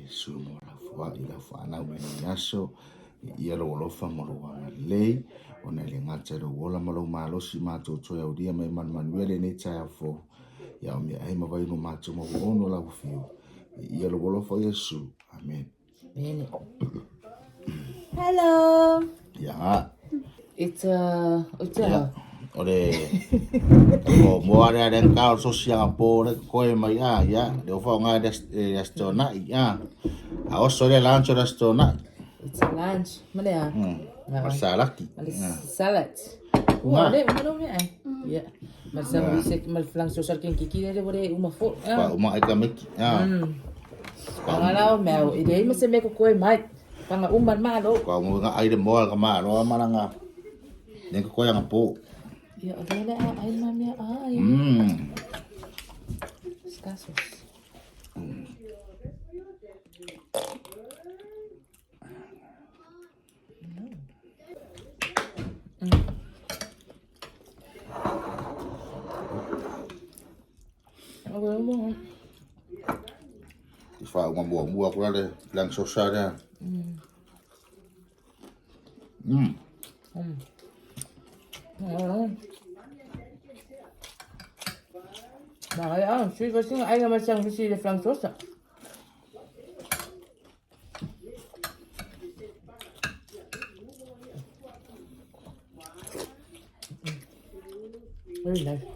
sumo la fua I la whanau me ni aso ia lo lofa mo lo wanga lei o na le ngata lo wola mo lo malosi mātou toi au dia mai manuele nei tai a fo ia o mea ai mawai no mātou mo ono la ufiu ia lo lofa Yesu amen. Amen. Hello. Ya. It's Ore o moare ale ka so sia po le koe mai ya le fa nga de stona ya a o so le lancho de stona It's a lunch. Mana ya? Salad. Salad. Wah, le mana me ai? Ya. Masa bisik mal flang social king kiki le bore uma fo. Ba uma ai ka me ya. Pangalaw mau ide masa me ko koe mai. Panga umban malo. Ko mo nga ai de mo ka ma no malanga. Ne ko yang po. Ya, ada ai mami ai. Escasos. Fa uma boa ko le lang so sa ya. Nah, sui kasi nga ay naman siyang bisili flang sosa. Very nice.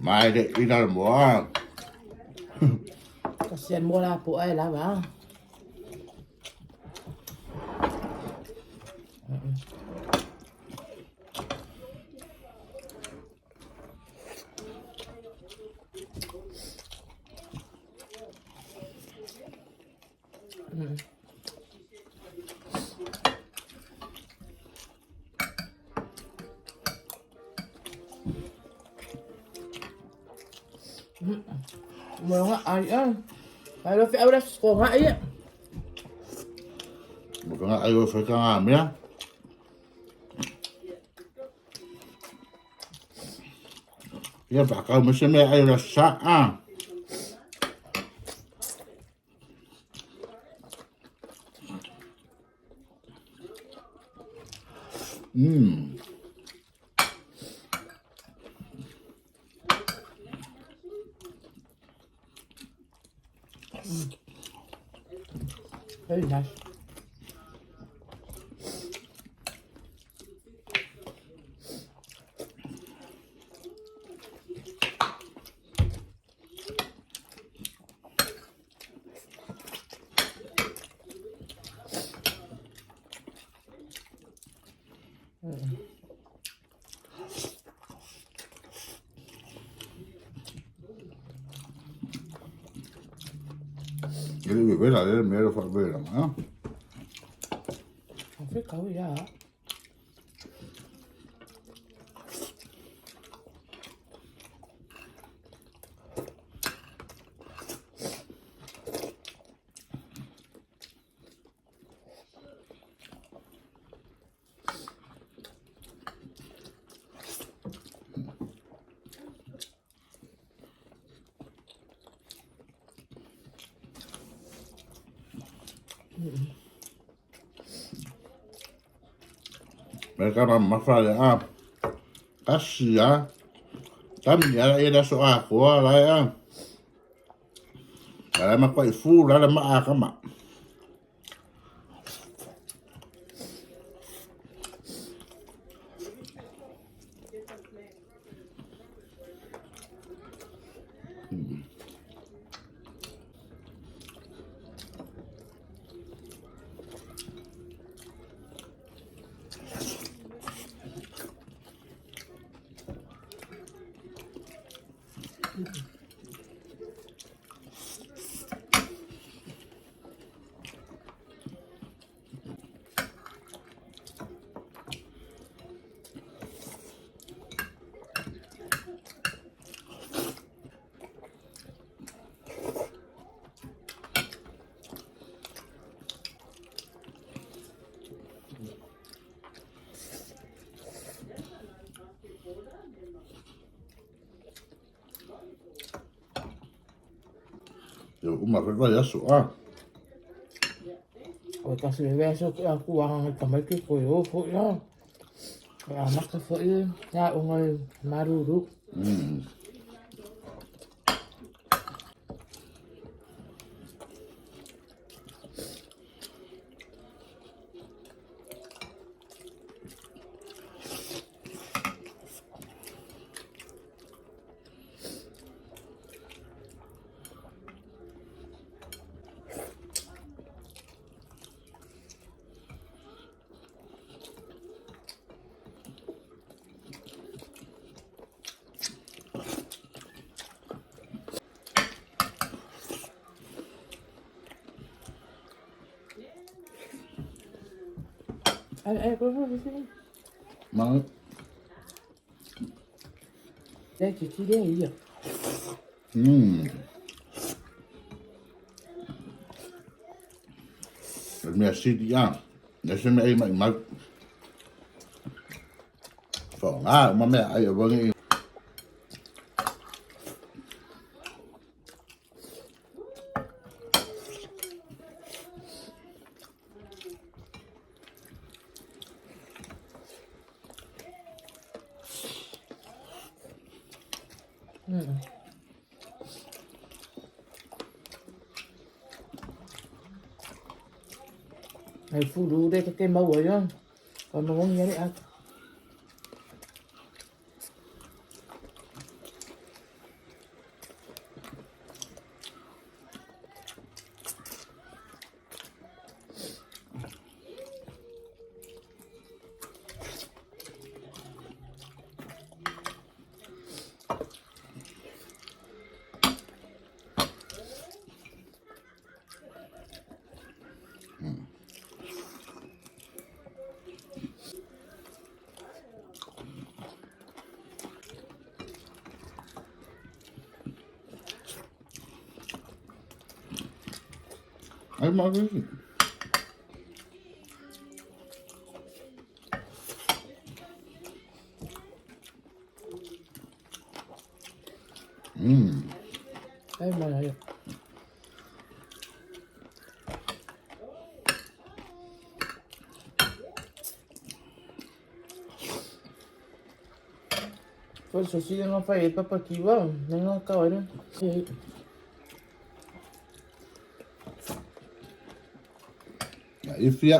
Mai de ina mo. Kasian mo la po ay la ba. Mga ay ay lo fi auras ko nga ay. Bukan nga ayo fa ka nga ya. Ya bakal mesti me ayo rasa Very nice. Jadi bebera le me lo fa bera, Phải câu gì đó. Mereka masalah kasih ya. Kami ya ada soal aku lah ya. Kalau mak kau ifu lah mak akam. Yo uma vai aso ah. O kasi bebe so ki aku ang kamay ki ko yo fo ya. Kaya maka fo ya ungol maruru. Ay, ko Mang Dai ki dia iya. Merci dia. Nasi me ai mai. Phở mà mẹ ai ở vâng Ay fu du de cái mau rồi đó. Còn nó ngon nhá đấy ăn. ai mà cái gì. Ay mà này. Pues eso sí, no falla el papá aquí, va. No acaba, ¿no? Sí. Ifia.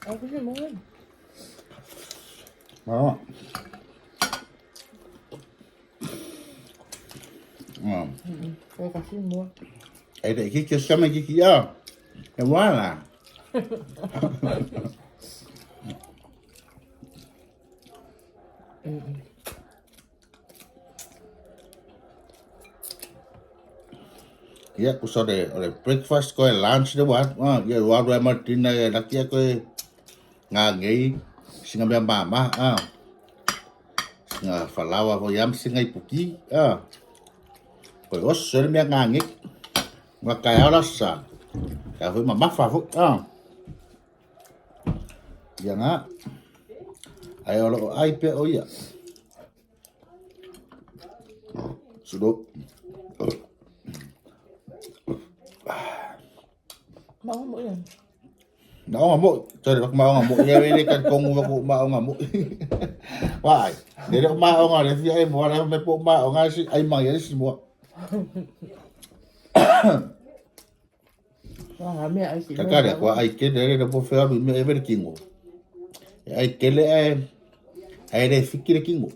Ah, pues sí, muy bien. Đó. Phải casi mua. Ai để cái xem cái kia. Em quá là. Ya, usah oleh breakfast ko lunch dia buat. Ya luar Martin na laki ko ngangai singa mama singa falawa ko yam singa ipuki ko os ser me ngangi makaya rasa ka hui mama fa fu ya nga ayo lo ai pe o ya sudo Mau mỗi lần. Mau ngamuk, cari mau ngamuk. Ya ini kan kong mau ngamuk. Wah, dia mau ngamuk. Dia mau orang mepuk mau ngamuk si ai mang ya semua. Wah, mẹ ai chỉ. Kakak dia kuat ai ke dia dah pun fair me ever kingo. Ai kele ai dia fikir kingo.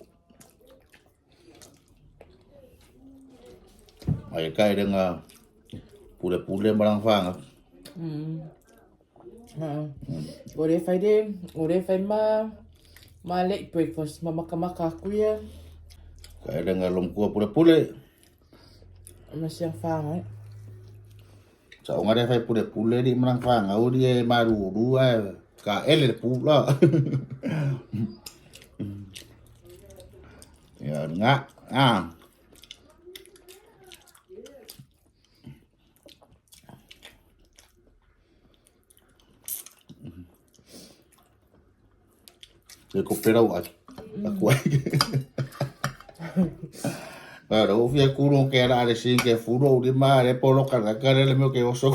Ai kai dengan pule-pule barang fang. Ore fai ma late breakfast ma maka aku ya. Kai dengan lomkua pule-pule. Masih yang fang Sa onga dia fai pule-pule di marang fang au dia maruru ka ele pula. Ya ngak Recupera o aku. Pero fia kuno ke la le sin ke furo di ma le polo kala kare le mo ke oso.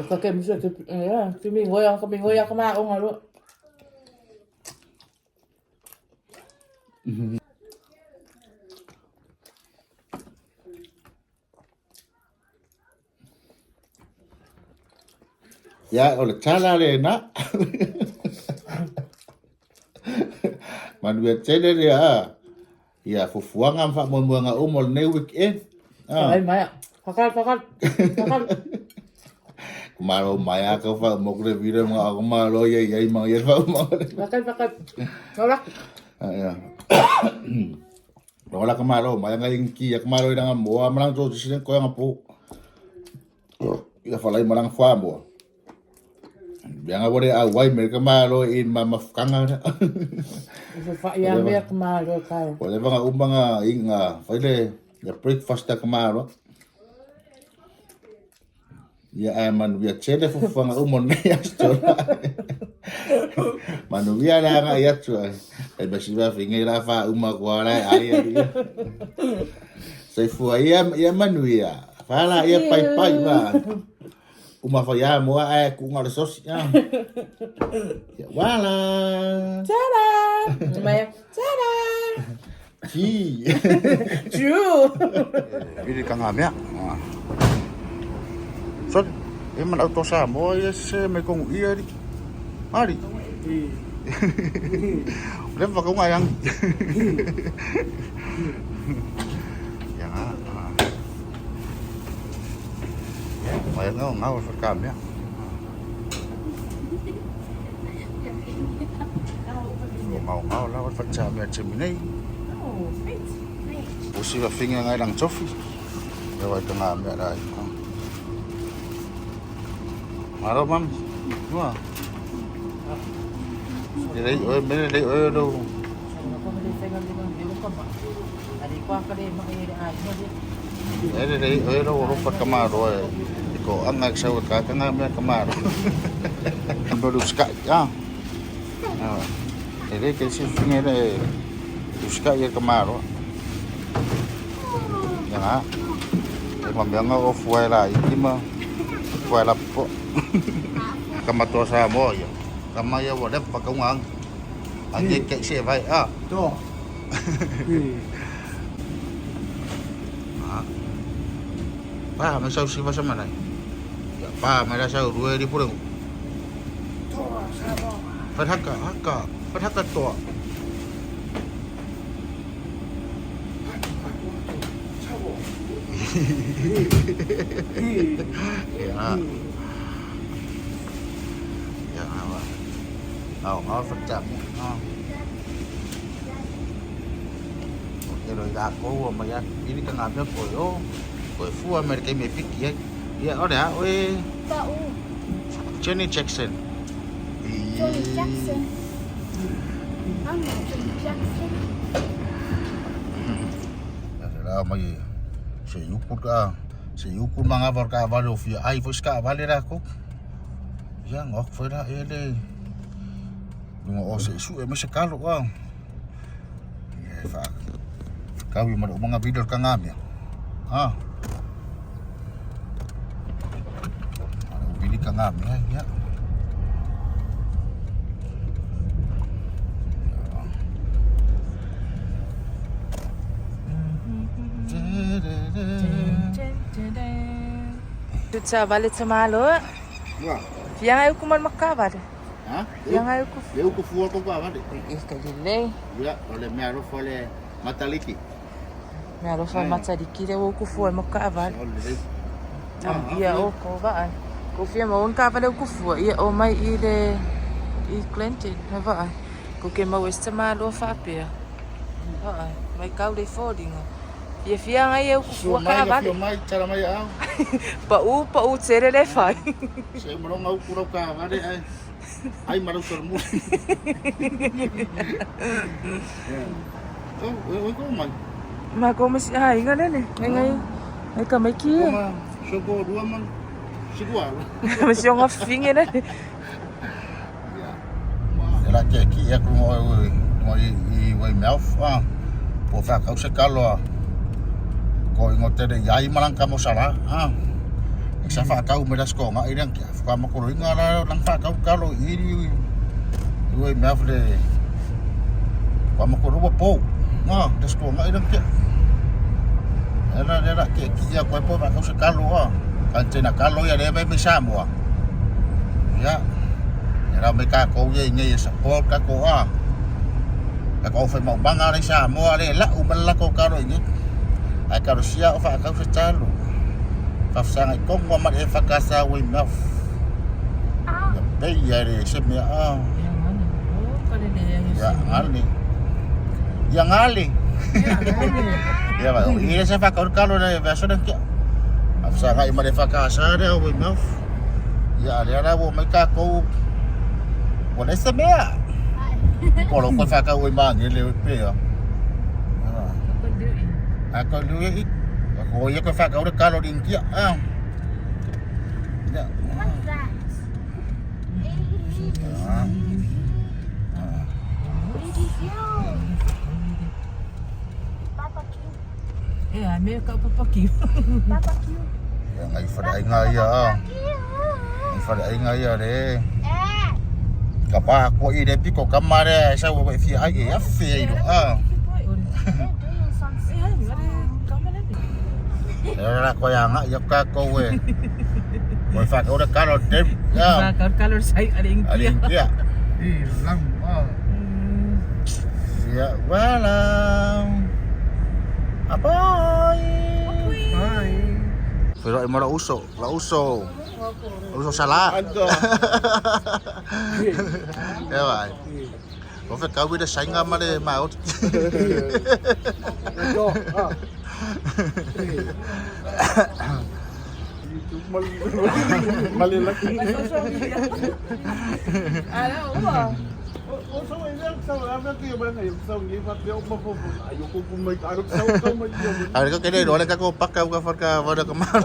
Ka ke miso te mi ngoya ka ma o ngalo. Ya ole tala le na. Manuia tele dia. Ya fufuanga fa mo nga umol ne weekend. Ai mai. Fakal. Kumaro maya ka fa mo kre vira mo ako malo ye ma ye fa mo. Fakal. Tolak. Ya. Wala kamaro maya nga inki ya kamaro ina mo amang to sine ko nga po. Ya falai marang fa mo. Bianga bore a wai mer kamaro in mamafkanga. Faiai Eleni kamaro kai. Pole vanga umbanga inga faile ya breakfast ta kamaro. Ya man via chele fu vanga umon ya stola. Manu via la nga ya tu. E basiva fingira fa uma kwara ai. Sai fu ya manu ya. Fala ya pai ba. Uma Faiai mo ai ku ngala sos ya. Ya wala. Tada. Mai. Tada. Ji. Ju. Ini kang amya. So, man auto sa mo yes me kong iya di. Mari. Udah pa kong ayang. Ya. Mày ngáo phải cầm nhá. Ngáo là phải chạm mẹ chim này. Bố sĩ và phinh ngay đằng chóp. Rồi tao làm mẹ đây. Mà đâu mắm, đúng không? Đi đấy, ơi mấy đây ơi đâu. Đấy ơi đâu rupat kamar rồi. Ko ang nagsawa ka nga may kamaro. Baru ska ya. Jadi kasi finge de ska ya kamaro. Ya nga. E mambianga o fuela itima. Fuela po. Kamato sa mo ya. Kamaya wala pa kaungang. Ang kay siya vai to. Pa, may sausi ba sa manay? Pa, may nasa ruwe di pureng. Padhaka to. Ya, apa? Ngao phát chậm. Oke, rồi gak ko mà ya. Ini kan ngambil koyo. Koyo fu Amerika me pikir. Ya, ora, oi. Tao. Johnny Jackson. Johnny Jackson. Johnny Jackson. Ada mai. Seyukut mga varka valo fia. Ai fuska valera ko. Ya ngok fera ele. Nungo ose su e mesekalo ka. Ya fa. Kawi mo mga video ka ngam ya. Ha. Bili ka ngam ya. Tutsa balik sama lo. Wah. Yang ayo kuman makabar. Ha? Yang ayo ku. Eu ku fuwa ko ka vale. Iskadile. Ya, ole me aro fole mataliki. Me alo fa matsadiki de ku fuwa makabar. Ole. Iya o ko ba. Ko fia mo un ka vale ku fuwa. Iya o mai ile I klente, na va. Ko ke mo esta malo fa pe. Va. Mai kau de fodinga. Ia fia ngai eu ku fuwa ka vale. Mai cara mai au. Pa u tsere le fai. Saya mau ngau kurau ka vale ai. Ai maru termu. Oh, ko mai. Ma ko mas ai ngane ne. Ngai. Ai ka mai ki. Ma, sogo dua man. Sigua. Mas yo ngafinge ne. Ya. Ela ke ki ya ko mo i mouth. po fa ka se kalo ko ngote de yai malang ka mo sala sa fa ka me das ko nga irang ka mo ko ringa la lang fa ka kalo iri ui me afle ka mo ko ro po das ko nga irang ke era ke kia ko po fa ka se kalo kan tena kalo ya de me sa mo ya era me ka ko ye nge sa po ka ko Ako fai mau banga rai sa mo ale la u balla ko karo ini. Ai karo sia o fa ka se talo. Fa sanga ko mo ma e fa ka sa we ma. Ya be ya re se me Ya ngali. Ya ngali. Ya ba, ini se fa ka karo na va so dan ki. Fa sanga i ma e fa ka sa re we ma. Ya ale ara wo me ka ko. Wo ne se me Kalau kau fakar oi mang ele pe Aku lui aku ya kau fakar udah kalau ding kia What's that? Barbecue. Meio que barbecue. Barbecue. Ya ngai fadai ngai ya. Ngai fadai ngai ya de. Kapa ko ide piko kamare sa wo fi ai ya fe do Era ko ya nga ya ka ko we. Mo fa ko da kalo dem ya. Kalau saya ada yang Alin kia. Lang Ya walang. Apoy. Pero ay mara uso, la uso. Uso sala. Ya vai. Có phải cao biết sánh ngâm mà đây mà út. Malilaki. Ada kau kena dua lagi kau pakai kau pakai pada kemana?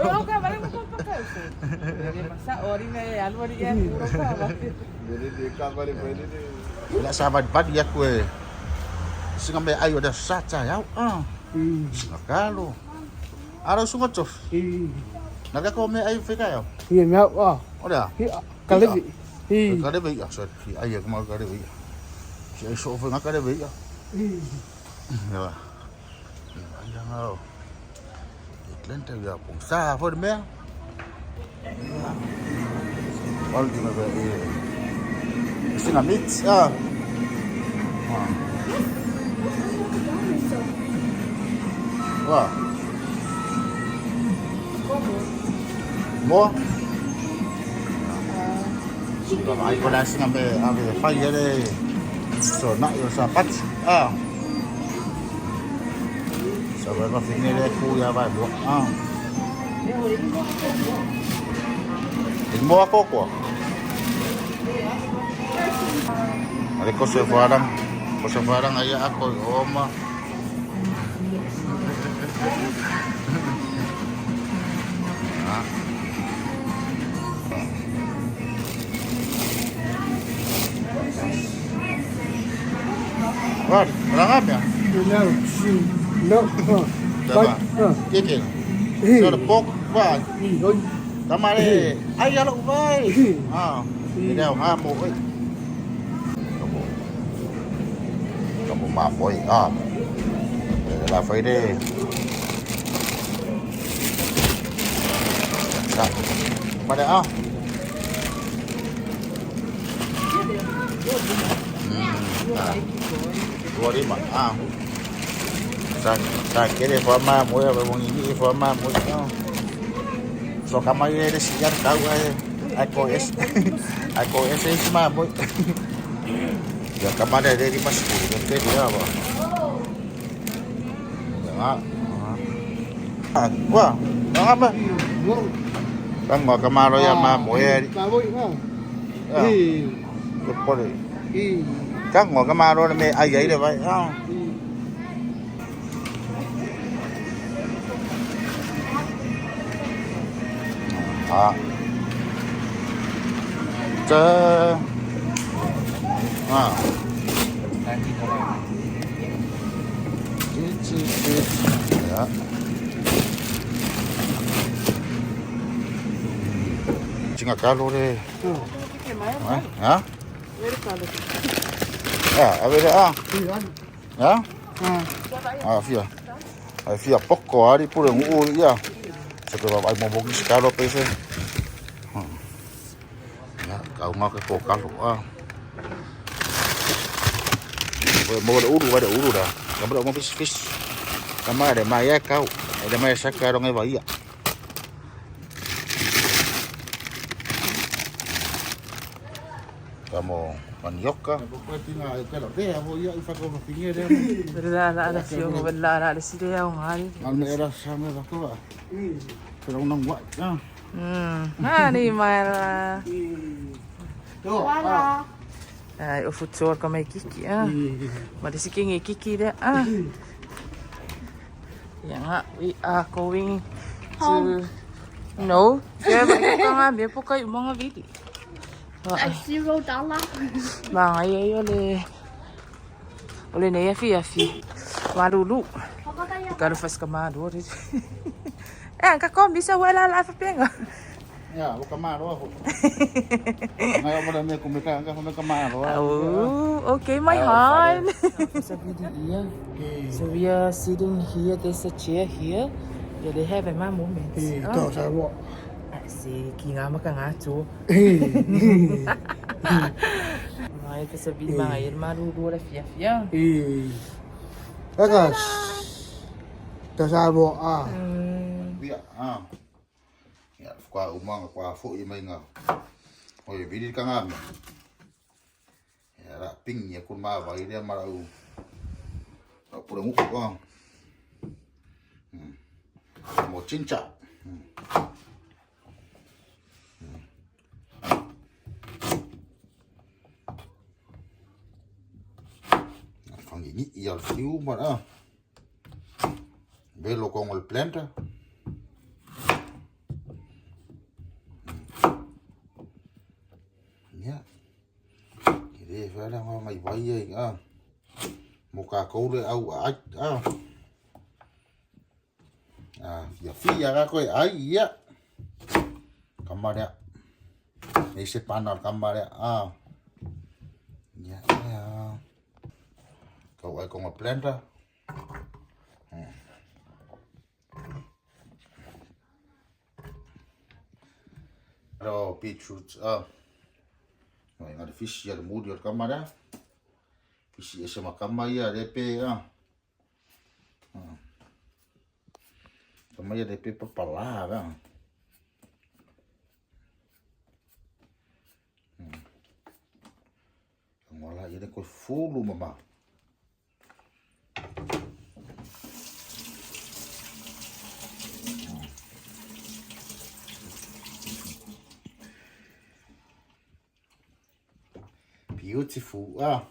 Nak sahabat pad ya kue. Singa me ayo dah saca ya. Kalau ada sungut tu. Nak kau me ayo fika ya. Iya, mau. Oh dah. Kalau Kada be ya so ayo kemau kada be. Si so fe ngak kada be ya. Ya. Ya ngau. Iklan tu ya pun sa for me. All di me be. Singa mix Wah. Mo. Ai ko dah sing ambil Faiai Eleni. So nak yo sapat. So ba fini le ku ya ba bo. Mo ako ko. Ada ko se farang aya ako oma. What? Rangap ya? No. Daba. Chicken. So the pork ba? Tamare. Ay ya lo bay. Đeo ha bộ ấy. Kamu mafoy là phải đi. Dạ. Mà đây Gua di mana? Sa kiri forma muda, bang ini forma muda. So kamar ini ada siar tahu aku es mah boy. Ya kamar ada di pas itu dia apa? Ya. Wah, apa? Kan mau kamar ya mah muda. Boleh. Các ngồi cái ma đó mẹ ai vậy được vậy không? Chờ seafood. Ya. Chinga kalo de. Ha? Ya, a ver, ya. Fia. Fia poco ari pure ngu ya. Se que vai mo bogi kalo pese. Ya, kau ngak ko kalo Mau ada uru dah. Kamu mau fish. Sama ada maya kau. Ada maya saka dong ya. Kamu maniok kah? Ada siyo mo bala ada siya ang hari. Era sama tu lah. Pero nang buat. Ni mara. Wala. Ay, ufutsor ka may kiki Madisiking kiki de Yan nga, we are going to No, kaya may po kayo mga video. $0. Mga yayo Ole na yafi Marulu. Karufas ka maduro. Kakom bisa wala la penga. Ya, bukan malu aku. Ngayon mo lang kumita ka kamaro. Oh, okay, my heart. So we are sitting here. There's a chair here. Yeah, they have my moments. Ito sa mo. Si kinga makangacho. Ay, kasabihin mga yan, maruro fia. Bagas. Ito sa mo Biar Ya, kwa umang kwa fu imai nga. Oi, bidit ka nga. Ya, ra ping ya kun ma ba ide marau. Pura mu ko. Mo cinca. Fang ini ya fiu mara. Velo con el planta. Là mày vay gì một cả câu để ao ếch giờ phi ra coi ấy gì á kamar ya này sẽ pan nào kamar ya cậu ấy còn một plant ra rồi beetroot Rồi, ada fish ada mudi ada kamar ya. Fish sama kamar ya DP Kamar ya DP pepala kan. Ngolah jadi kau full mama. Beautiful. Ya.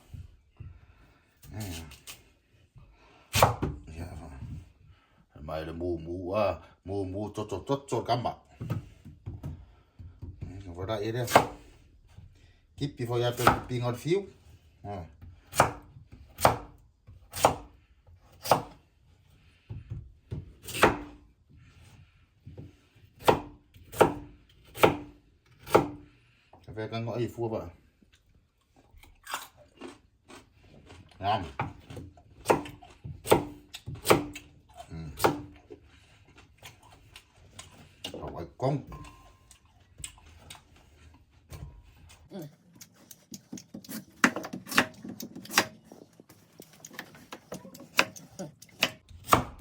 Mai ada mu tot gambar. Vad är det? Kippi får jag pinga av fiu. Jag kan gå i få bara. Ngon. Rồi con.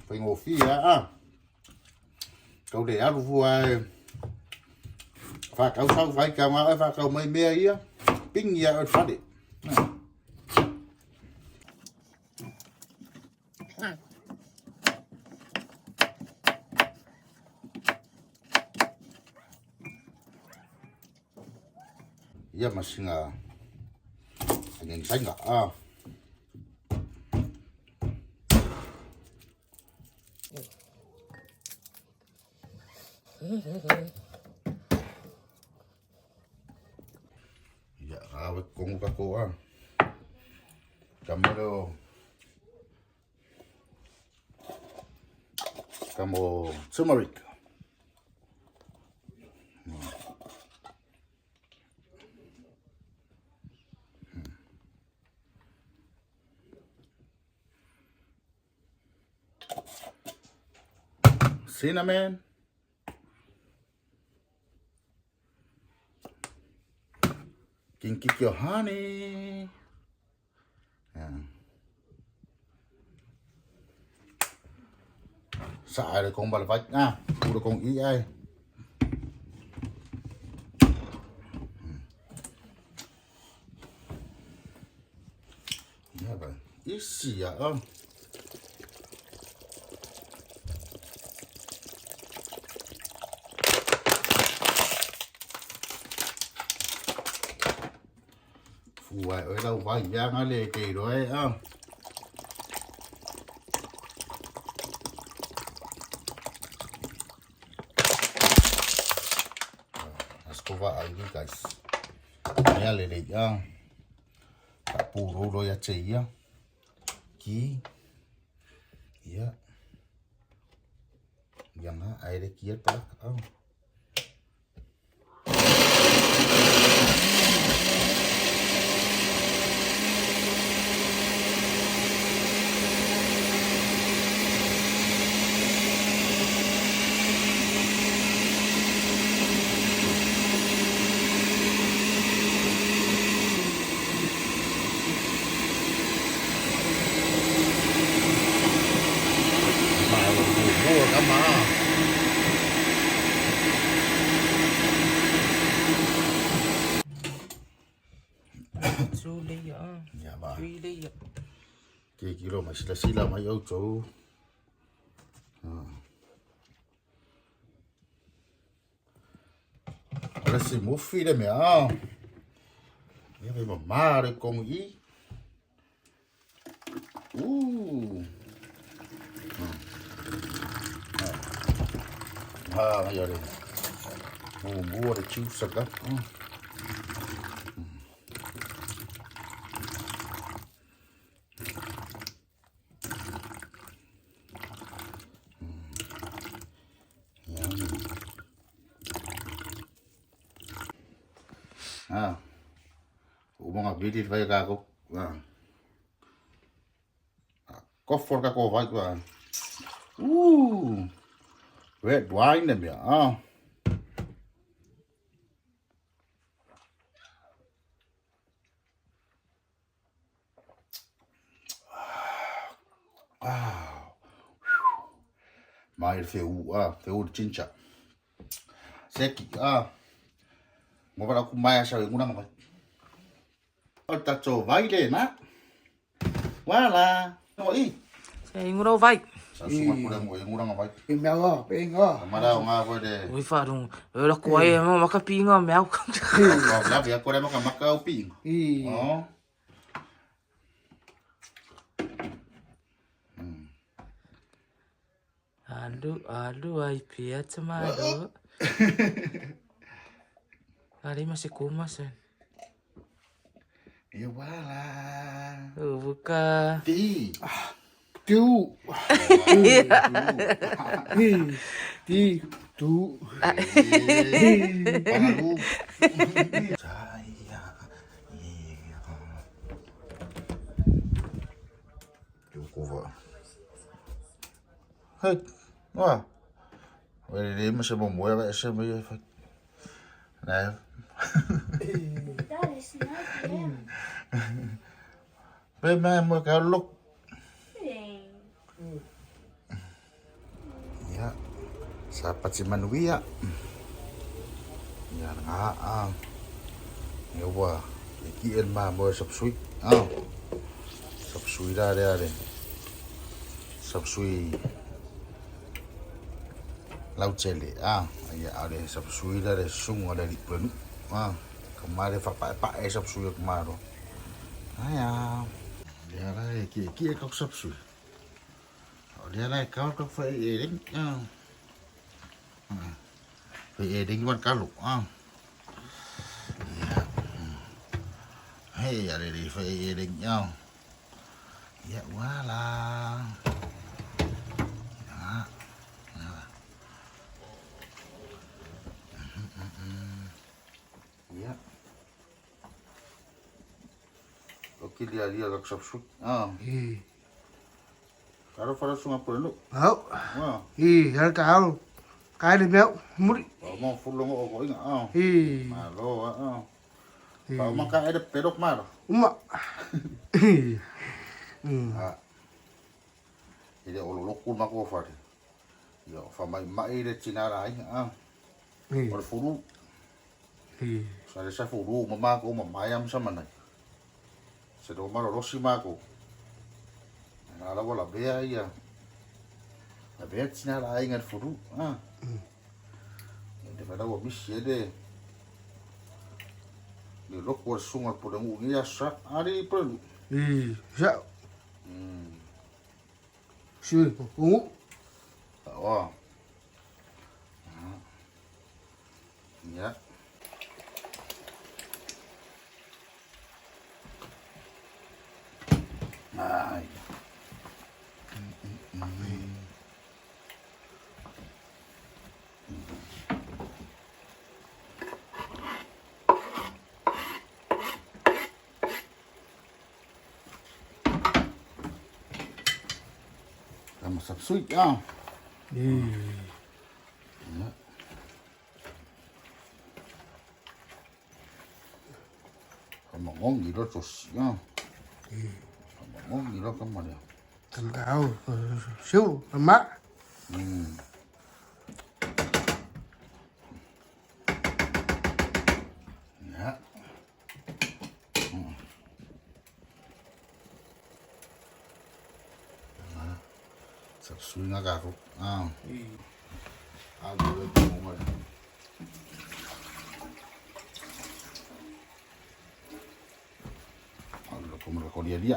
Phải ngồi phía cậu để áo vua và cậu sau phải cậu mà và cậu mấy mê á pin nhà ở phát đi. Iya masih nggak angin saya nggak ya awet kong kako kamero Kamo turmeric. Cinnamon. Can kick your honey. Xài rồi con bà vạch nha, được con ý ai. Nha vậy, ít xì à ơ. Phù ở đâu vài giang nó lề kề rồi á. Cover ini guys. Ini lele ya. Puro lo ya ya. Ki. Ya. Yang air kiat pak. Dạ bà. Kì kilo mà sila mấy ấu chú. Đây là một phi đây mẹ. Đây mà má đây con ý. Bây giờ đây. Mua để chiếu sạch đó. Mga bidit vai kako. Có phốt các cô vai qua. Red wine này mẹ. Mai feu cinca. Seki Mau pada aku mai asal ngundang apa? Ta cho vai lên á. Quá là ngồi. Sai nguro vai. Sa suma ko lang ngurang vai. Pinga, pinga. Mara nga ko de. Ui farung. Ela kuai mo makapinga meu. Lá via ko mo ka makau ping. Oh. Alu ai pia tamado. Ari masih kumas kan. Ya wala. Buka. Ti. Du. Di. Du. Panalu. Saya. Cukup. Hey. Wah. Vậy mà sao mua vậy sao bây giờ phải. Này. Bên mà mua cái lúc. Ya. Sapat si Manwi ya. Ya nga Ya wa. Ikiin ma mo Chopsuey. Chopsuey ra đây. Chopsuey lau chele ya ada Chopsuey dari sung ada di penu kemarin pak Chopsuey kemarin ya dia lah ki kau Chopsuey dia lah kau Faiai Eleni Faiai Eleni kan kalau hei ada di Faiai Eleni ya wala dia ke Chopsuey. Kalau pada sungai perlu. Hậu. Wah. Hãy cáo. Cái này mẹo. Mũi. Kalau mau full lo kok ini. Malo. Kalau makan ada pedok mar. Umma. Jadi olokul mak ofar. Ya, famai de Cina lain. Berfuru. Saya furu mama ko mamayam sama nai. Sedo maro rosi mako. Ala wala bea ya. La bea Cina lain ngar furu. De pada wo bis de. Ni lokor sunga por ngu ni asa ari perlu. Dạ. Sư, ngủ. Oh. Ya. Ai. Chopsuey ya. Kamu ngomong gitu terus ya. Kamu ngomong gitu kamu ya. Thằng cáo. Siêu. Mạ. Ya. Chopsuey nga garuk. Aku lagi ngomong. Aku dia.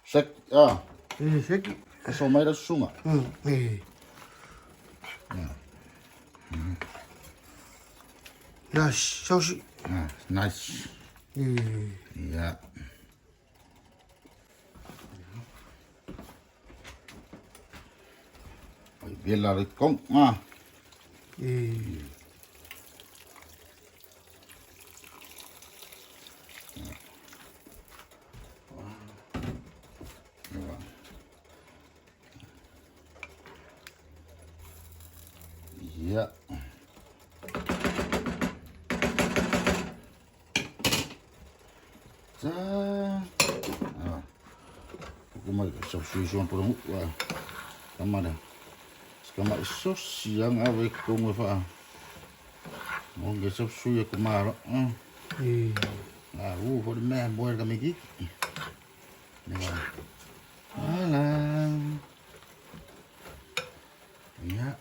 Sek, Sek. so mai da sunga. Ya, Chopsuey. Nice. Ya. Biar lari kong. Ya. Aku mau Chopsuey cuma perlu. Kamu ada. Sekarang iso siang awak kong apa? Mau Chopsuey aku marah. For the man boy kami ki. Alam. Ya.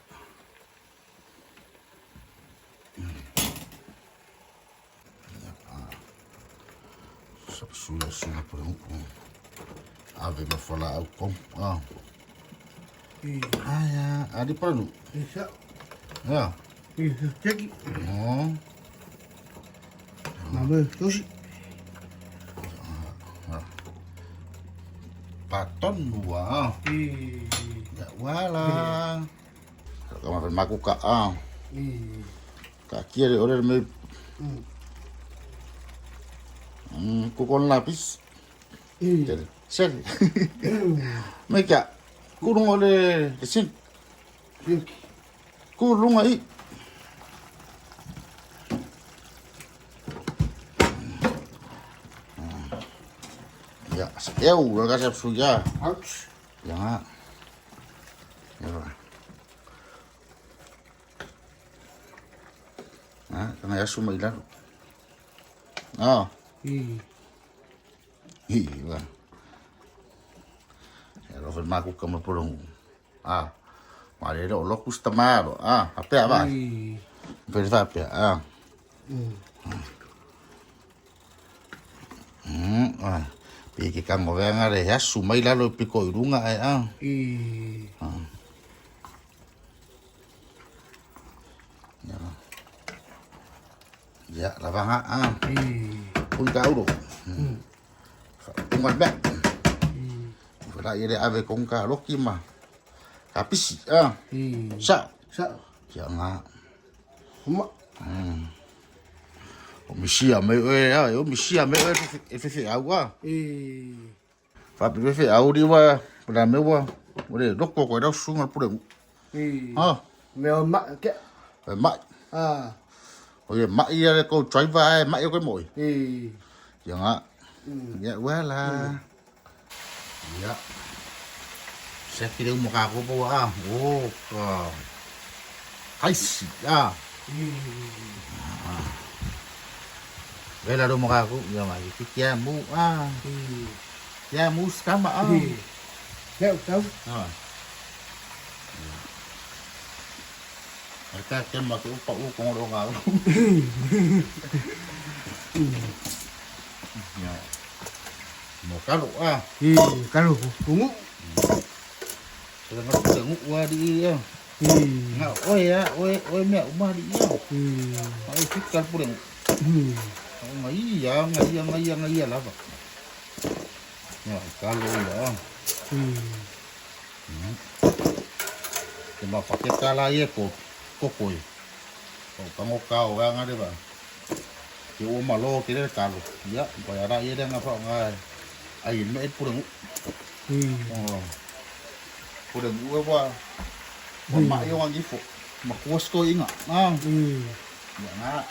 Chopsuey perlu. Ave me falar ao com. Ya, ada perlu. Dạ. Ya. Check. Mama, Chopsuey. Paton dua. Ya wala. Kalau makan maku kak kaki ada orang me. Kukon lapis. Sel. Mereka kurung oleh kesin. Kurung ai. Ya, eu udah kasih suja. Ouch. Ya. Ya. Kena ya semua hilang. Iya. Ya, lo firma aku kamu pulang. Mari lo kusta malo. Apa apa? Verdade, Piki kamu venga de ya sumai lalo piko irunga Ya, lavanga ah. Pun kau do. Tungan back. Fala ile ave kong ka loki ma. Kapisi ah. Sa. Ya nga. Uma. O misia me ah, o misia me e au ah. Fa pe au di wa, para me wa. Ore loko ko da sunga pure. Ah. Me ma ke. Ma. Ah. Oye, ma ia ko driver ma ia ko moi. Ya nga. Ya wala. Ya. Saya kira muka aku bawa ah. Oh, hai si ah. Bela do muka aku, ya mai fikir mu ah. Ya mu skama ah. Tahu. Ah. Kita tembak tu pak ukong do ngau. Ya. Muka lu ah. Kalau ungu. Tengok tengok wa di ya. Ngau oi ya, oi me umah di ya. Ai fikir pureng. Ngai ya lah pak. Ya kalau ya. Cuma pakai kala ye ko kokoi. Kau kamu kau yang ada ba. Ki o malo kira kalau. Ya, bayar ye dah ngapa ngai. Ai me pureng. Oh. Pureng gua ba. Mak yo ngi fo. Mak kuas ko inga. Ah. Ya na.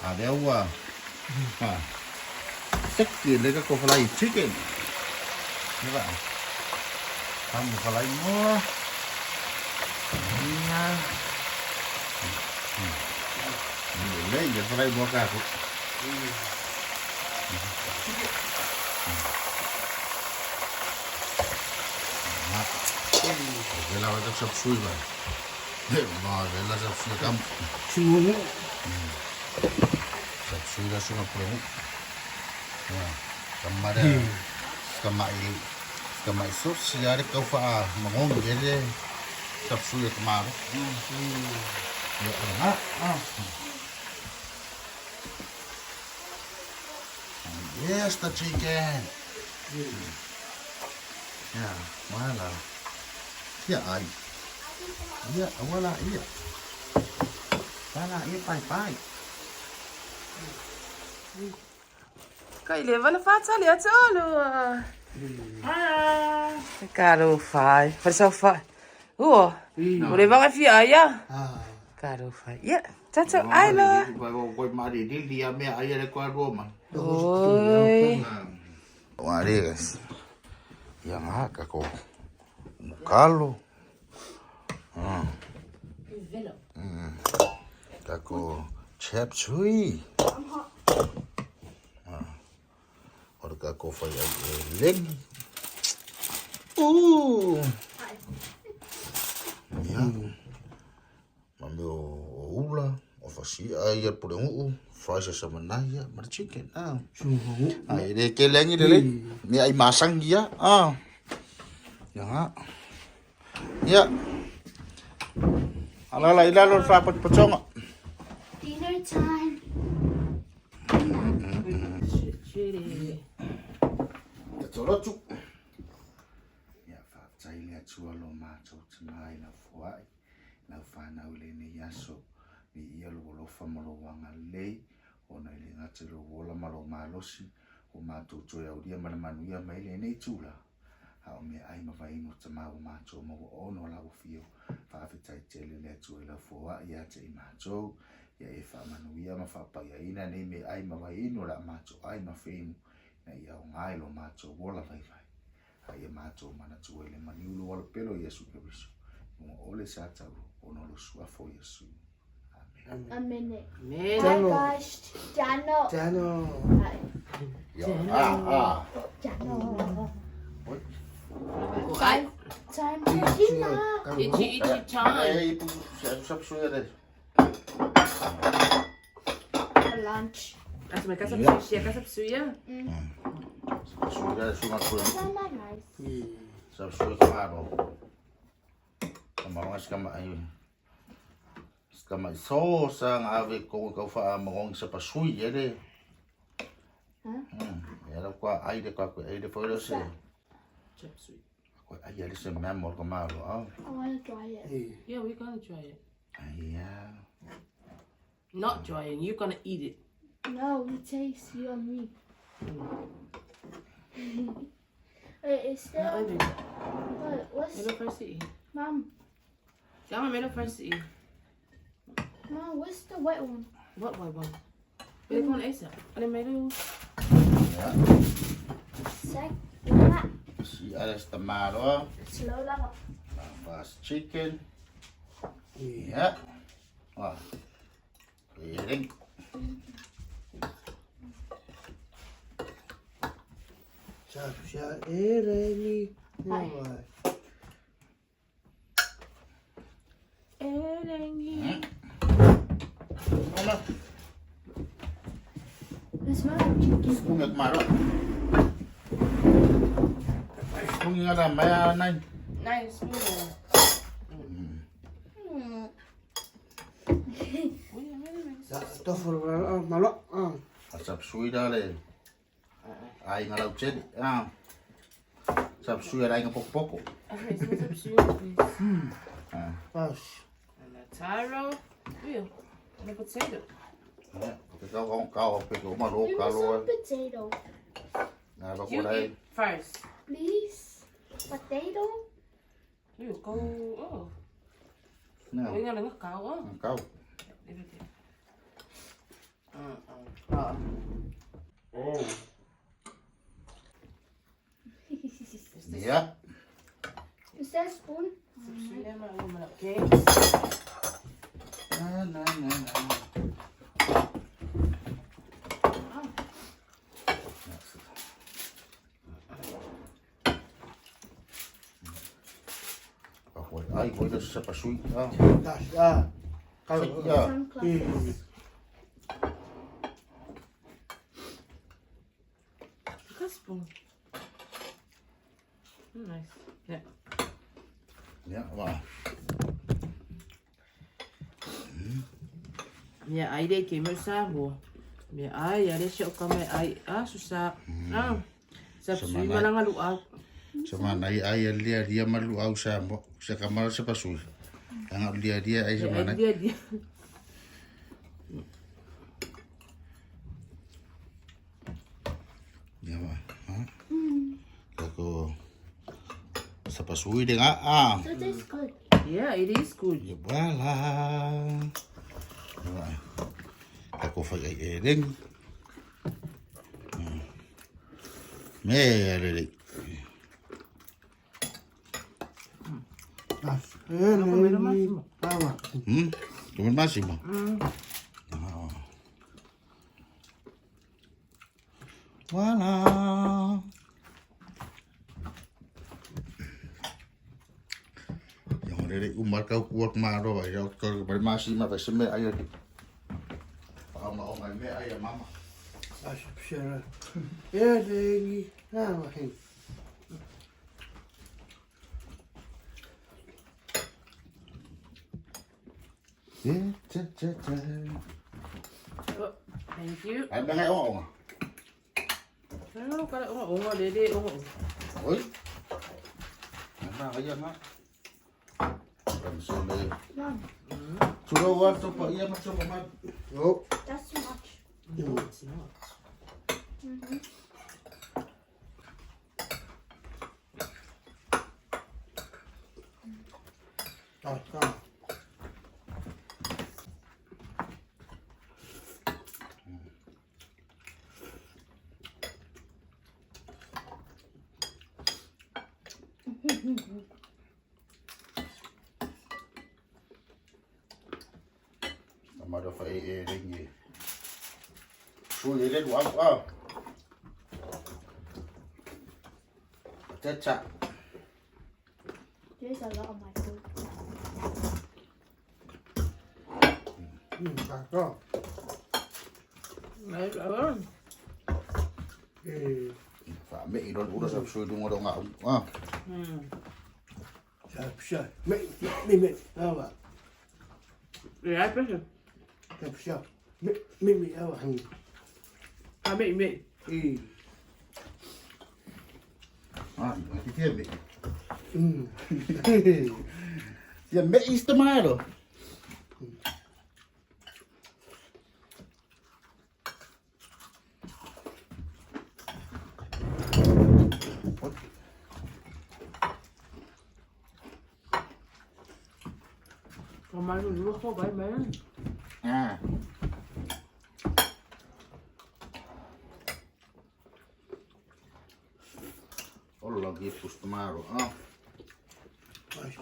Ada wa. Ha. Chicken le ko faiai chicken. Ni ba. Kamu faiai mo. Iya. Ni le ya faiai mo ka ko. Vela vai dar chopsuey vai. Não, vela chopsuey cam. Semua. Chopsuey dah semua perlu. Ya, kamai sos siar kau fa mangong jadi chopsuey kemarin. Ya, Yes, the chicken. Ya, mana? Ya, ai. Ya, wala iya. Wala iya pai. Kai leva na fat ali atolo. Caro fai. Farsa fai. Ore va Faiai ya. Caro fai. Ya, tato ai la. Koi mari dia me ai le ko Roma. Oi. Wari guys. Yang haka ko. Mukalo. Kako Chopsuey. Or kako Faiai Eleni. Ya. Mamio ula. Ofasi air pureng fries sama naya mar chicken ai de ke lengi de le ni ai masang dia ya ala ila lo fa pocong Dinner time. Torochu ya fa chai le chua lo ma chau chmai na fuai na fa na ule ni yaso ni ia lo fa mo lo wanga le ona ile ngate lo wola malo malosi o ma tu cho ya udia mana manuia mai le nei tula ha o me ai ma vai no tama o ma cho mo ono la o fio fa fa chai chele le chu la fuai ya chai ma cho ya e fa manuia ma fa pa ya ina nei me ai ma vai no la ma cho ai ma fe na ia o ngai lo ma cho wola vai ai e ma cho mana chu ele mani lo wala pelo Yesu Kristo mo ole sa tau ono lo sua fo Yesu. Amen. Me. Hi guys, Jano. Hi. Jano. Time for dinner. Itchy time. Itu Chopsuey ada. For lunch. As my casa psuya, casa psuya. Sudah sungai pulang. Sana nice. Chopsuey kemana? Kemana mas kemana ini? Kamai so sang ave ko fa mong sa pasui ere. Era qua ai de qua ai de foi se. Chopsuey. Qua ai ere se memor ko malo. I want to try it. Yeah, we're gonna try it. Yeah. Not trying. You're gonna eat it. No, it tastes yummy. It's still. No, I do. What's Melo first eat. Mom? Sama melo first eat. Mom, what's the wet one? What white one? Melo kung isa. Ano melo? Yeah. Sec. What? Si alas tamaro. Slow level. Fast chicken. Yeah. Wah. Piring. Chopsuey Eleni. Eleni. Mama, It smells like chicken. kung nagmaro. Kung nga na maya na. Nice. Tofu malo. Asap sui dah le. Ai ngalau cedi. Asap sui ada yang pokok. Okay, so what's up, please? Pas. And a taro. Ew. And a potato. Kau pekau malu Give me kalau some potato, na ba You kulay. eat first. please. Potato? You go. Oh. Na, We're gonna look out. Oh. kau. Oh. Ya. Is that a spoon? Okay. Na. Ai, voi dah sa pasui. Das. Kalau. Ya. Sunflowers. Look at spoon. Nice. Yeah. Ya, wah. Yeah, ai dei ke sabo. Yeah, ai ada siya kami ai susah. Sa Sama sui na. malang aluag. Sama nai ai dia malu au sa mo. Sa kamar sa pasui. Ang dia ai sama nai. Dia. Ya, wah. Kako sa pasui deh So it tastes good. Yeah, it is good. Ya bala. Kako Faiai Eleni. Eleni. Das. Meron Eleni. masimo. Tama. Tuman masimo. Wala. Yang ada umar kau kuat maro ay kau bermasih mah beseme ayo. Mama om ay ay mama. Chopsuey Eleni. Tama. Oh, thank you. Ay bangay o. Ano kala ungo dede ungo. Oi. Mana kaya nga. Beseme. Mom, Sudah waktu pak iya macam mama. Oh. that's too much. No, it's not. Das. Sama ada Faiai Eleni. Sulit deh wow. Cecak. There's a lot of my food. D'accord. Nice. Oh. Fa me idol udah sa sulit dong dong ngau. Chopsuey. Me. Tama. Ja, beste. Heb je zelf. Met jou hangen. Ah, mee. Ah, die keer mee. Ja, met iets tomato. Còn mai mình luộc khô vậy mấy. Ah. Ollaan kippus tomato.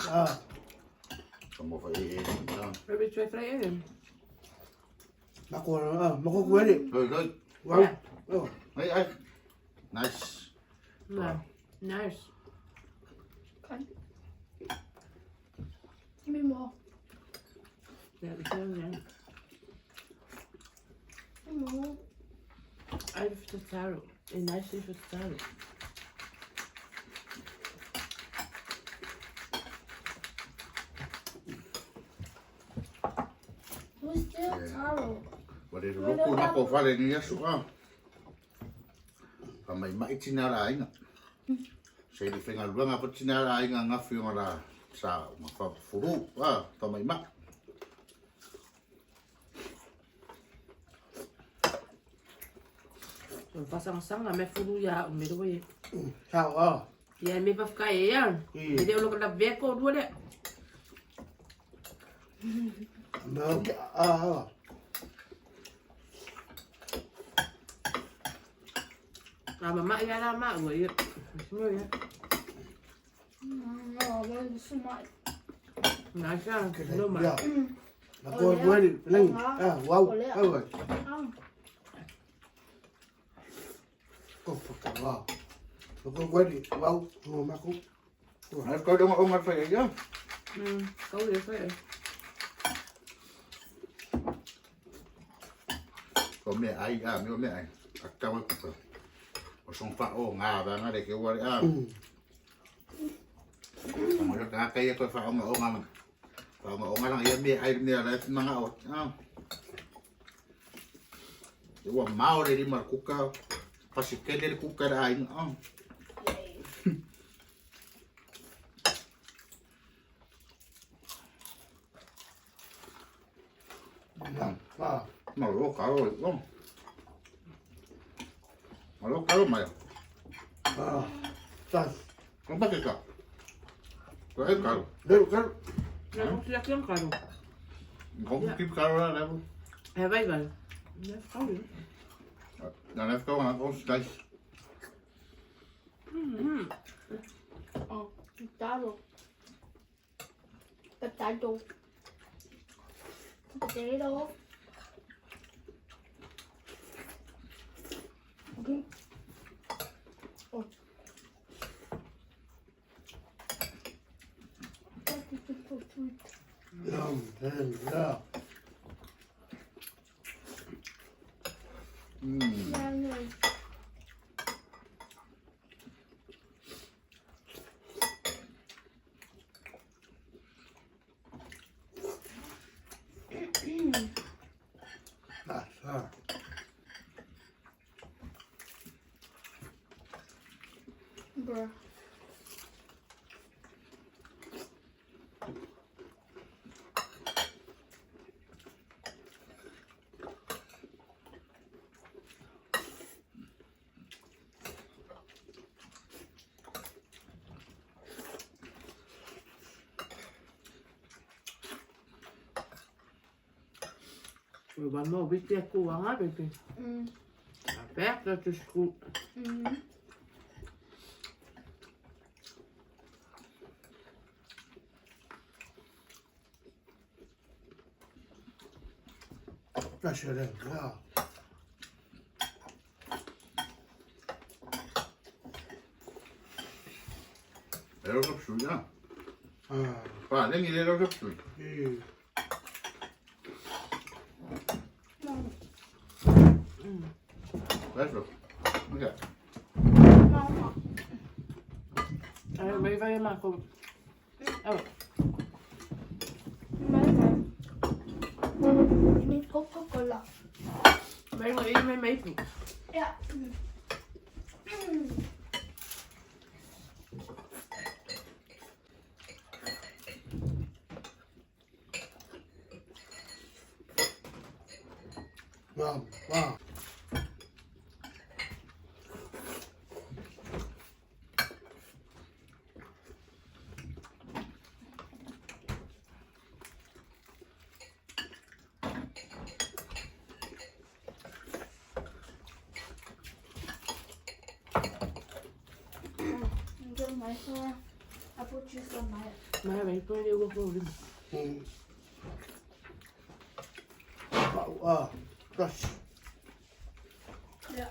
Ah, kamu Faiai Eleni. Rồi bị chơi Faiai Eleni. Mà cô quên đi. Rồi. Wow. Ai. Nice. Nào, nice. Okay. Give me more. Ja, bị chơi nha. No. Even voor Taro. En nice voor Taro. Who's still Taro? Vậy thì lúc cô nó có phải lên nhá xuống không? Và mày chín nào lại nhá. Sẽ đi phải ngồi luôn ngáp chín nào lại ngáp phiêu mà là sao mà phải phụ đủ à tao mày mắc. Rồi phát sáng là mẹ phụ đủ ya, mẹ đâu vậy? Sao à? Ya mẹ phải cái ya. Mẹ đều lúc là bé cô đuôi đấy. Mà mẹ ya ra mẹ người vậy. No, where's so much? Nói sao? Đâu mà. Mà cô quên đi. Lên. Wow. Rồi. Oh. Cô phải cả wow. Mà cô quên đi. Wow. Ngồi mà cô. Nó có đúng ông ăn phải chứ? Câu gì phải. Có mẹ ai mẹ ai. Các cháu ấy cũng có xong phá ô ngà và nó để kêu qua đấy à. Mà nó cái phá ông ngà mà. Phá ông ngà lang mẹ ai mẹ là mang out. Iwa mau dari mar kuka. Pasti ke dari kuka dah aing. Malu kalau itu. Malu kalau mày. Sao? Không bắt được cả. Cái cả. Đây cái. Nó không sẽ kiếm cả đâu. Không kiếm cả ra đâu. À vậy vậy. Nó câu gì? Dan heeft gewoon aan ons thuis. Oh, Taro. Potato. Potato. Okay. Oh. That is so sweet. Yeah. Yeah, yeah. Bruh. Rồi bạn mau biết tiếc cô ăn hết rồi. Bé ra cho school. Pressure then. Yeah. Heel Chopsuey, ja. Pa, denk je heel Chopsuey? Best wel. Oké. Mấy vay mà không. Mấy. Coca-Cola. Mấy người mấy phụ. Ja. Ngon, ngon. Enjoy my hair. I put juice on my Mấy tôi đi qua phụ đi. Wow, fresh. Ja.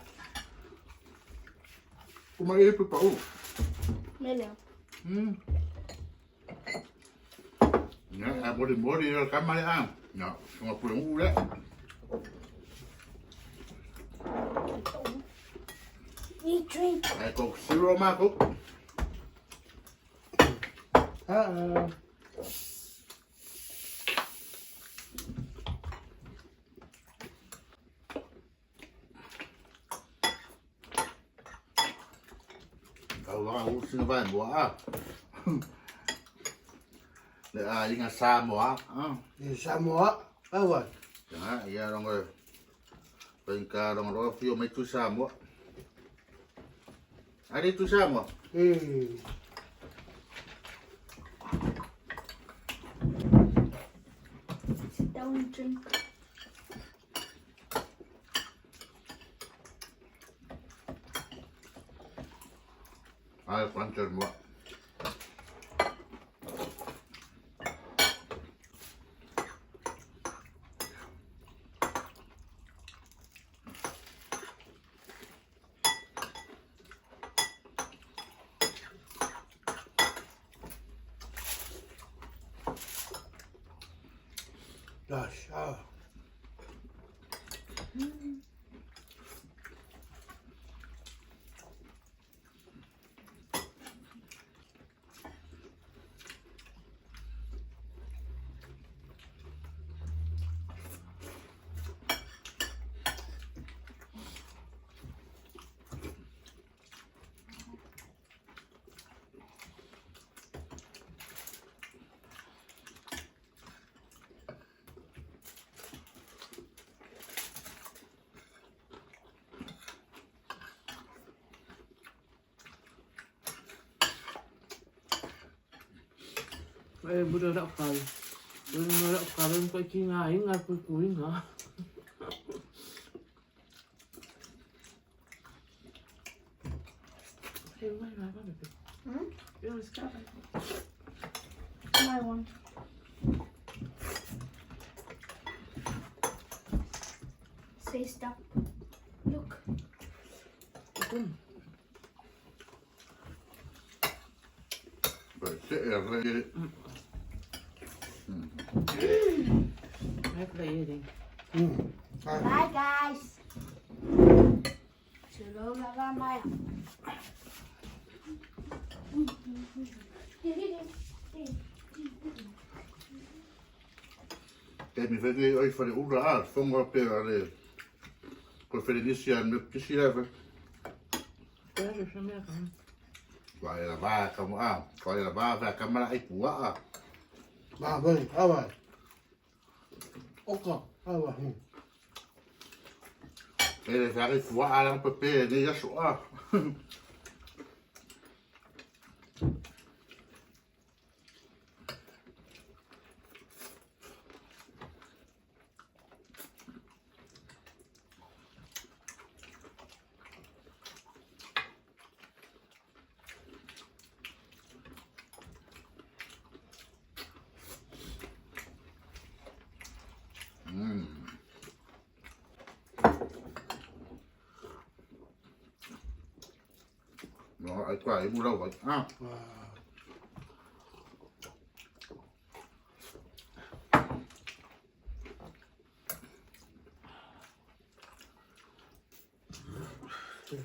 Kom maar even pa. Melon. Ja, body rồi cắm máy ăn. Dạ, xong rồi phụ u đấy. Need drink. Đây có siro mà cũng. Đâu đó uống siro vài bữa à. Để ai đi xa bữa. Đi xa mua. Rồi. Dạ, giờ đồng rồi. Bên cả đồng rồi phiêu mấy chú xa bữa. Ai đi chú xa bữa? Sit down and drink. Ai quan trọng bữa. Gosh, Ê, bữa đọc cày. Bữa đọc cày bên quay chi ngay cuối hả? Hey, why not? It was covered. My one. Say stop. Look. Vậy sẽ là đây. Mấy play đi. Bye guys. Hello, Maya. Kijk, mi vedi oi fare ura, fongo per le. Con Felicia mi piaceva. Cái này sao mẹ không? Gọi là ba không à, gọi là ba và camera ấy của à. Ba vâng, rồi. Ok, rồi. Đây là cái của à đang pepe đi ra số à. Nó ấy quả ấy mua đâu vậy? À.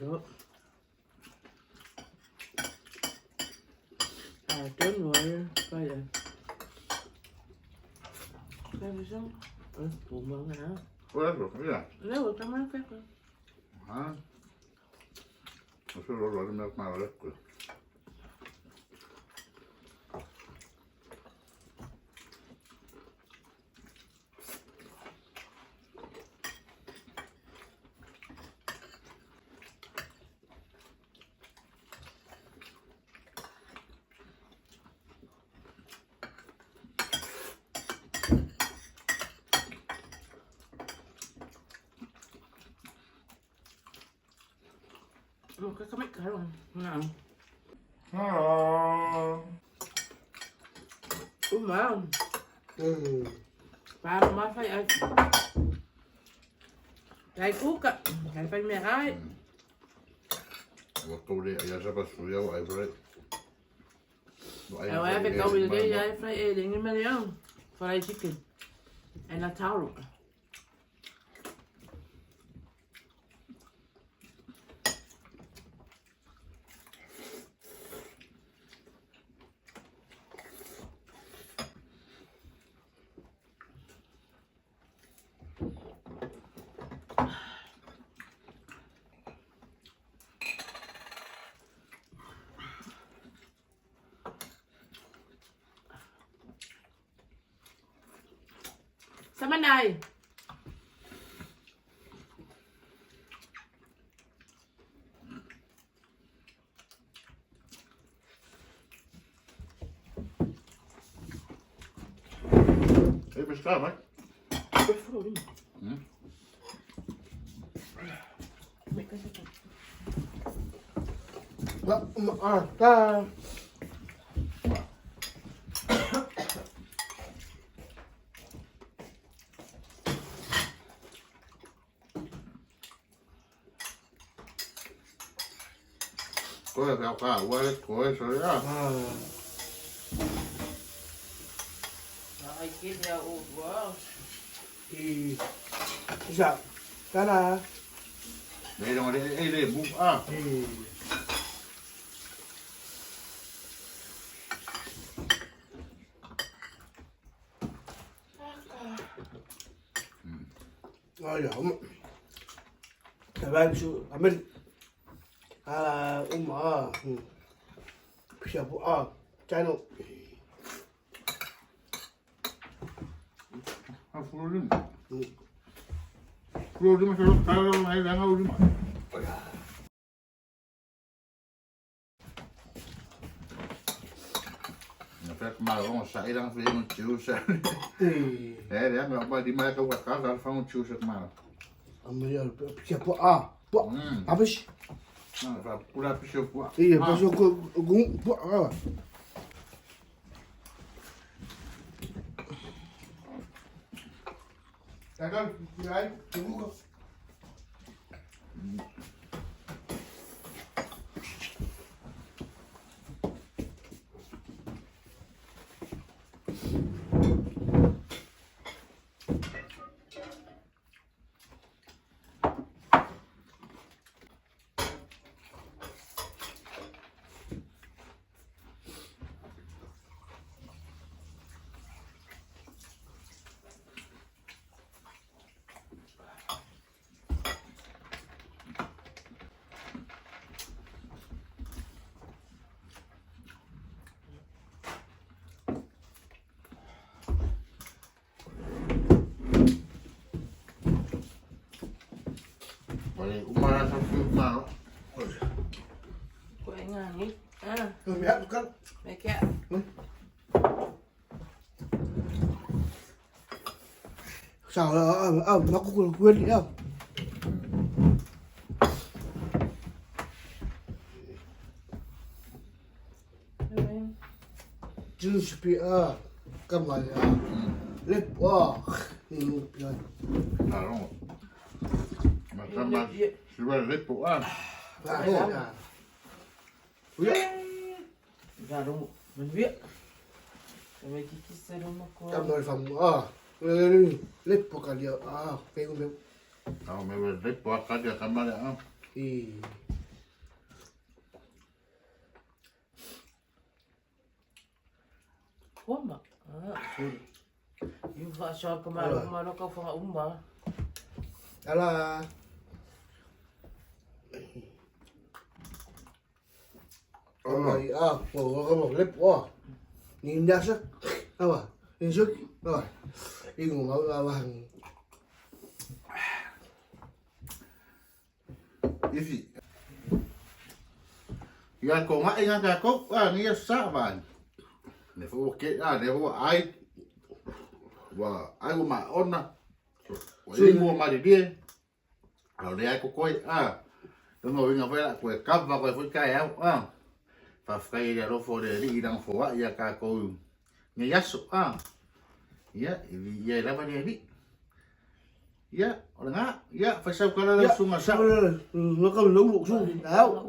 Được. À, trốn rồi. Coi vậy. Coi vậy sao? Bố mừng hả? Ora lo, mira. Đâu, tao mang phép rồi. Ah. No se lo de más malo esto. Cái mét cái rồi. Nào. Hello. Mà không? Ừ. Ba má phải ai? Cái cuốc á, cái phải mẹ ai? Waktu dia ya siapa suruh ai boleh. Rồi em phải câu được cái Faiai Eleni mà đấy không? Fried Chicken. And a Taro. Sao bên này? Even staan, hè? Ta. Coi là cả quay coi rồi á. Rồi kia theo ủ quá. Thì dạ. Cái là Đây là đây bụng à. thì rồi đúng. Các bạn chú mình ở phía bộ trái nó Full Full mà sao này đang ngồi mà. Phép mà không sai đang phía một chiếu sai. Đấy mà bà đi mai không có cả phong chiếu sắc mà. mình ở phía bộ abish Não, vai pular pro seu quarto. thì bây giờ cũng bộ Đại con, người anh, đúng không? Vậy mà sao phim mà Của anh à nhỉ? Mẹ ăn cắt. Mẹ kẹo. Sao nó có quên gì không? Juice beer, cầm lại lip nhiều beer. à đúng không? Mà sao mà chỉ là lấy bộ à? Ra đúng mình viết. Vậy thì sẽ đúng mà cô. Cầm lại phòng lip bộ cả điều cái con béo. Không, mày về lấy bộ cả giờ cầm lại không? Thì Como? Yung fashion kumano ka fa umma. Ala. Rồi, một lép quá. Nhìn ra sức. Đâu à? Nhìn sức. Rồi. Đi ngủ ở hàng. Isi. Ya ko ngai nga ka ko ni sa ban. Ne fo ke ne fo ai. Wa ai ma ona. Wa ni mo ma di. Au le ai ko koi Đúng rồi, ngồi với lại quầy cấp và quầy phút cây áo và cây là đồ phô để đi đang phô á ya cả cô nghe giác sụp ya vậy là vấn đề đi ya orang ya phải sao cái đó xuống mà sao nó có lũ lụt xuống đảo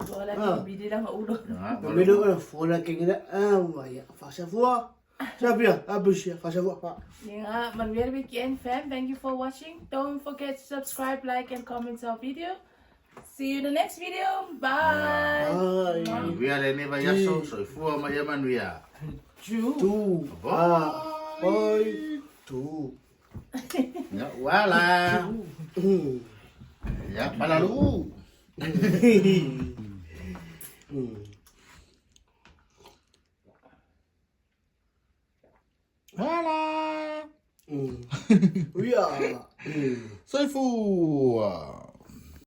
Bị đi đang ngủ được. mấy đứa là phô là kinh đấy vậy phải sao phô sao bây giờ bây giờ phải sao phô Yeah, man weer weekend fam. Thank you for watching. Don't forget to subscribe, like and comment our video. See you in the next video. Bye. Faiai Eleni ba yaso so fua ma yaman wia tu oi tu ya wala ya palalu wala yeah soy fua